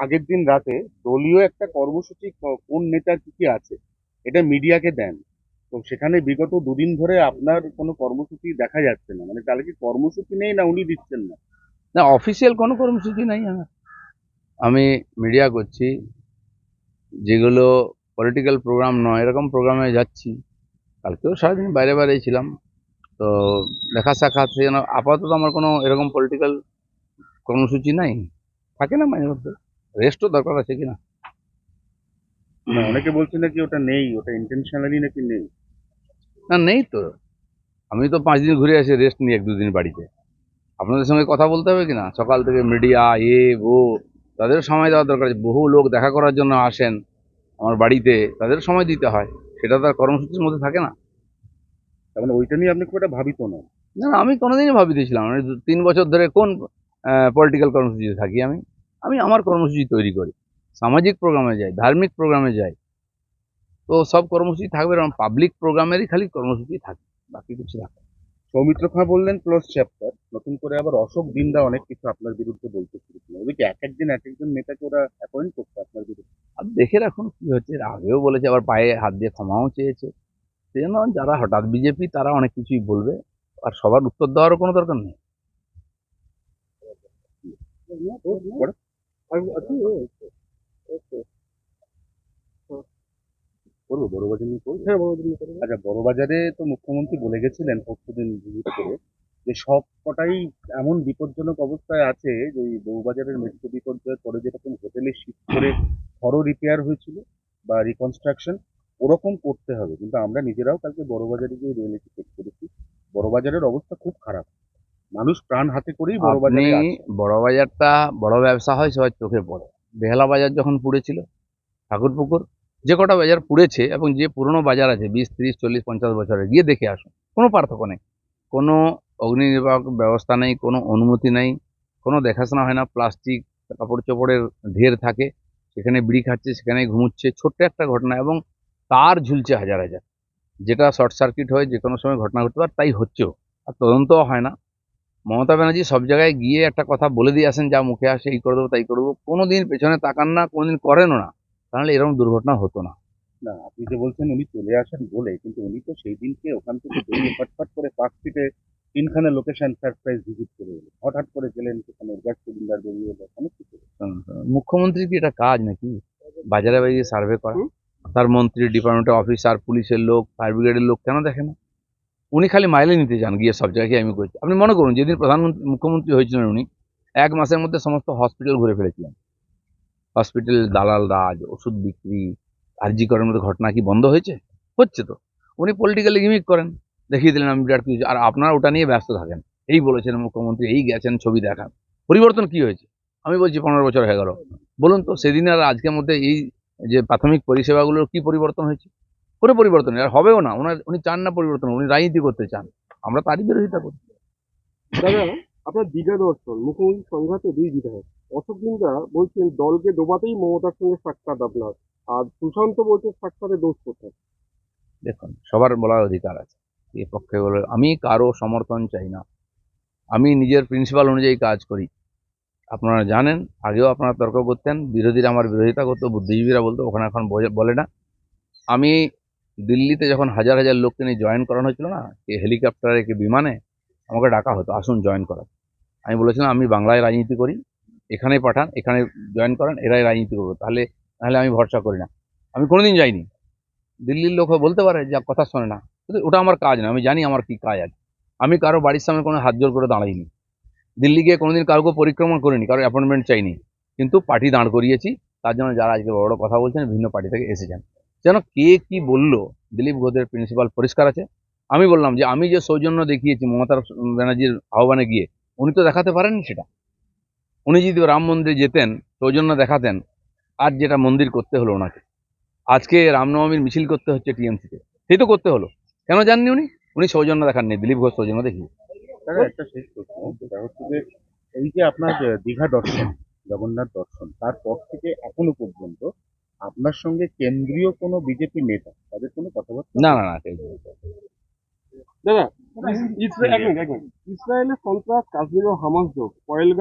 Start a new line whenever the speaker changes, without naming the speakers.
আগের দিন রাতে দলীয় একটা কর্মসূচি কোন নেতার কি কি আছে এটা মিডিয়াকে দেন। তো সেখানে বিগত দুদিন ধরে আপনার কোনো কর্মসূচি দেখা যাচ্ছে না, মানে তাহলে কি কর্মসূচি নেই না উনি দিচ্ছেন না?
না, অফিসিয়াল কোনো কর্মসূচি নাই আমার। আমি মিডিয়া করছি, যেগুলো পলিটিক্যাল প্রোগ্রাম নয় এরকম প্রোগ্রামে যাচ্ছি। কালকেও সারাদিন বাইরে বাইরে ছিলাম। তো দেখা সাক্ষাৎ যেন আপাতত আমার কোনো এরকম পলিটিক্যাল কর্মসূচি নাই, থাকে না মাঝে মধ্যে, রেস্টও দরকার আছে কিনা।
না, অনেকে বলছেন নাকি ওটা নেই, ওটা ইন্টেনশনালি নাকি নেই।
না, নেই তো। আমি তো 5 দিন ঘুরে আসি, রেস্ট নিই 1-2 দিন বাড়িতে। আপনাদের সঙ্গে কথা বলতে হবে কিনা, সকাল থেকে মিডিয়া ও তাদের সময় দেওয়া দরকার আছে। বহু লোক দেখা করার জন্য আসেন আমার বাড়িতে, তাদের সময় দিতে হয়। সেটা তার কর্মসূচির মধ্যে থাকে না।
তার মানে ওইটা নিয়ে আপনি খুব একটা ভাবিত নন।
না না, আমি কোনোদিনই ভাবিতেছিলাম, আমি 3 বছর ধরে কোন পলিটিক্যাল কর্মসূচিতে থাকি। আমি আমি আমার কর্মসূচি তৈরি করি, সামাজিক প্রোগ্রামে যাই, ধার্মিক প্রোগ্রামে যাই। তো সব কর্মসূচি থাকবে, এরকম পাবলিক প্রোগ্রামেরই খালি কর্মসূচি থাকে, বাকি কিছু থাকে না।
সৌমিত্র খাঁ বললেন ক্লোজ চ্যাপ্টার, নতুন করে আবার অশোক দিনদা অনেক কিছু আপনার বিরুদ্ধে বলতে শুরু করলেন। ওদিকে এক একদিন এক একজন নেতাকে ওরা অ্যাপয়েন্ট করছে আপনার বিরুদ্ধে।
আর দেখে রাখুন কি হচ্ছে। এর আগেও বলেছে, আবার পায়ে হাত দিয়ে ক্ষমাও চেয়েছে। সেই জন্য যারা হঠাৎ বিজেপি তারা অনেক কিছুই বলবে, আর সবার উত্তর দেওয়ারও কোনো দরকার নেই।
করবো বড়বাজার নিয়ে করবো। হ্যাঁ, বড়বাজার নিয়ে করবো। আচ্ছা, বড়বাজারে তো মুখ্যমন্ত্রী বলে গেছিলেন পরশুদিন ভিজিট করে যে সব কটাই এমন বিপজ্জনক অবস্থায় আছে যে ওই বউবাজারের মেট্রো বিপর্যয়ের পরে যেরকম হোটেলে শিফট করে থরো রিপেয়ার হয়েছিল বা রিকনস্ট্রাকশন, ওরকম করতে হবে। কিন্তু আমরা নিজেরাও কালকে বড়বাজারে গিয়ে রিয়েলিটি চেক করেছি, বড়বাজারের অবস্থা খুব খারাপ। মানুষ প্রাণ হাতে করেই
আপনি,
বড়বাজারে আছে।
বড় বাজারটা, বড় ব্যবসা হয় সবার চোখে পড়ে। বেহালা বাজার যখন পুড়েছিল, ঠাকুরপুকুর, যে কটা বাজার পুড়েছে এবং যে পুরনো বাজার আছে 20, 30, 40, 50 বছরের, গিয়ে দেখে আসুন, কোনো পার্থক্য নেই। কোনো অগ্নি নির্বাপক ব্যবস্থা নেই, কোনো অনুমতি নেই, কোনো দেখাশোনা হয় না। প্লাস্টিক কাপড় চোপড়ের ঢের থাকে, সেখানে বিড়ি খাচ্ছে, সেখানে ঘুমুচ্ছে, ছোট্ট একটা ঘটনা, এবং তার ঝুলছে হাজার হাজার, যেটা শর্ট সার্কিট হয়ে যে কোনো সময় ঘটনা ঘটতে পারে, তাই হচ্ছেও। আর তদন্তও হয় না। মমতা ব্যানার্জি সব জায়গায় গিয়ে একটা কথা বলে দিয়ে আসেন, যা মুখে আসে এই করে দেবো তাই করে দেবো, কোনোদিন পেছনে তাকান না, কোনোদিন করেনও না। তাহলে এরকম দুর্ঘটনা হতো না।
না, আপনি যে বলছেন উনি চলে আসেন বলে, কিন্তু উনি তো সেই দিনকে ওখান থেকে বেরিয়ে ফটফট করে পার্ক স্ট্রিটে তিনখানা লোকেশন সারপ্রাইজ ভিজিট করে এলেন, হঠাৎ করে গেলেন সেখানে গ্যাস সিলিন্ডার বেরিয়ে এলো, অনেক কিছু।
মুখ্যমন্ত্রীর কি এটা কাজ নাকি বাজারে বাজারে সার্ভে করা? তার মন্ত্রী, ডিপার্টমেন্টের অফিসার, পুলিশের লোক, ফায়ার ব্রিগেডের লোক কেন দেখে না? উনি খালি মাইলে নিতে যান গিয়ে সব জায়গায়। আমি করছি, আপনি মনে করুন যেদিন প্রধানমন্ত্রী মুখ্যমন্ত্রী হয়েছিলেন উনি 1 মাসের মধ্যে সমস্ত হসপিটাল ঘুরে ফেলেছিলেন। হসপিটাল দালাল রাজ, ওষুধ বিক্রি, আরজি করার মতো ঘটনা কি বন্ধ হয়েছে? হচ্ছে তো। উনি পলিটিক্যালি গিমিক করেন, দেখিয়ে দিলেন আমি বিরাট কিছু, আর আপনারা ওটা নিয়ে ব্যস্ত থাকেন। এই বলেছেন মুখ্যমন্ত্রী, এই গেছেন, ছবি দেখান। পরিবর্তন কি হয়েছে? আমি বলছি 15 বছর হয়ে গেল। বলুন তো সেদিন আর আজকের মধ্যে এই যে প্রাথমিক পরিষেবাগুলোর কি পরিবর্তন হয়েছে? কোনো পরিবর্তন নেই, আর হবেও না। উনি চান না পরিবর্তন, উনি রাজনীতি করতে চান, আমরা তারই বিরোধিতা করি।
দাদা, আপনার দীঘা দর্শন, মুখ্যমন্ত্রী সংঘাতে দুই বিধায়ক। অশোক দিনদা বলছেন দলকে ডোবাতেই মমতার সঙ্গে সাক্ষাৎ আপনার, আর সুশান্ত বলছেন সাক্ষাতে দোষ কোথায়।
দেখুন, সবার বলার অধিকার আছে, এ পক্ষে বলে। আমি কারো সমর্থন চাই না, আমি নিজের প্রিন্সিপাল অনুযায়ী কাজ করি। আপনারা জানেন, আগেও আপনারা তর্ক করতেন, বিরোধীরা আমার বিরোধিতা করতো, বুদ্ধিজীবীরা বলতো, ওখানে এখন বলে না। আমি দিল্লিতে যখন হাজার হাজার লোককে নিয়ে জয়েন করানো হয়েছিল না, কে হেলিকপ্টারে কে বিমানে, আমাকে ডাকা হতো আসুন জয়েন করার। আমি বলেছিলাম আমি বাংলায় রাজনীতি করি, এখানে পাঠান, এখানে জয়েন করেন, এরাই রাজনীতি করবো। তাহলে নাহলে আমি ভরসা করি না। আমি কোনোদিন যাইনি। দিল্লির লোক বলতে পারে যে কথা শোনে না, কিন্তু ওটা আমার কাজ না, আমি জানি আমার কি কাজ আছে। আমি কারো বাড়ির সামনে কোনো হাত জোর করে দাঁড়াইনি, দিল্লি গিয়ে কোনোদিন কাউকে পরিক্রমা করিনি, কারো অ্যাপয়েন্টমেন্ট চাইনি। কিন্তু পার্টি দাঁড় করিয়েছি, তার জন্য যারা আজকে বড় বড় কথা বলছেন বিভিন্ন পার্টি থেকে এসেছেন। যেন কে কি বললো, দিলীপ ঘোষের প্রিন্সিপাল পরিষ্কার আছে। আমি বললাম যে আমি যে সৌজন্য দেখিয়েছি মমতা ব্যানার্জির আহ্বানে গিয়ে, উনি তো দেখাতে পারেননি সেটা। উনি যদি রাম মন্দিরে যেতেন, সৌজন্য দেখাতেন, আজ যেটা মন্দির করতে হলো ওনাকে, আজকে রামনবমীর মিছিল করতে হচ্ছে টিএমসিতে, সেই তো করতে হলো। কেন জাননি উনি? উনি সৌজন্য দেখাননি, দিলীপ ঘোষ সৌজন্য দেখিয়ে।
তাহলে একটা শেষ প্রশ্ন, সেটা হচ্ছে যে এই যে আপনার দীঘা দর্শন, জগন্নাথ দর্শন, তারপর থেকে এখনো পর্যন্ত আপনার সঙ্গে কেন্দ্রীয় কোনো বিজেপি নেতা তাদের কোনো কথাবার্তা
না না
হয়েছে?
না,
দাদা, এক মিনিট, ইসরায়েলের সন্ত্রাস, কাশ্মীর ও হামাস যোগ,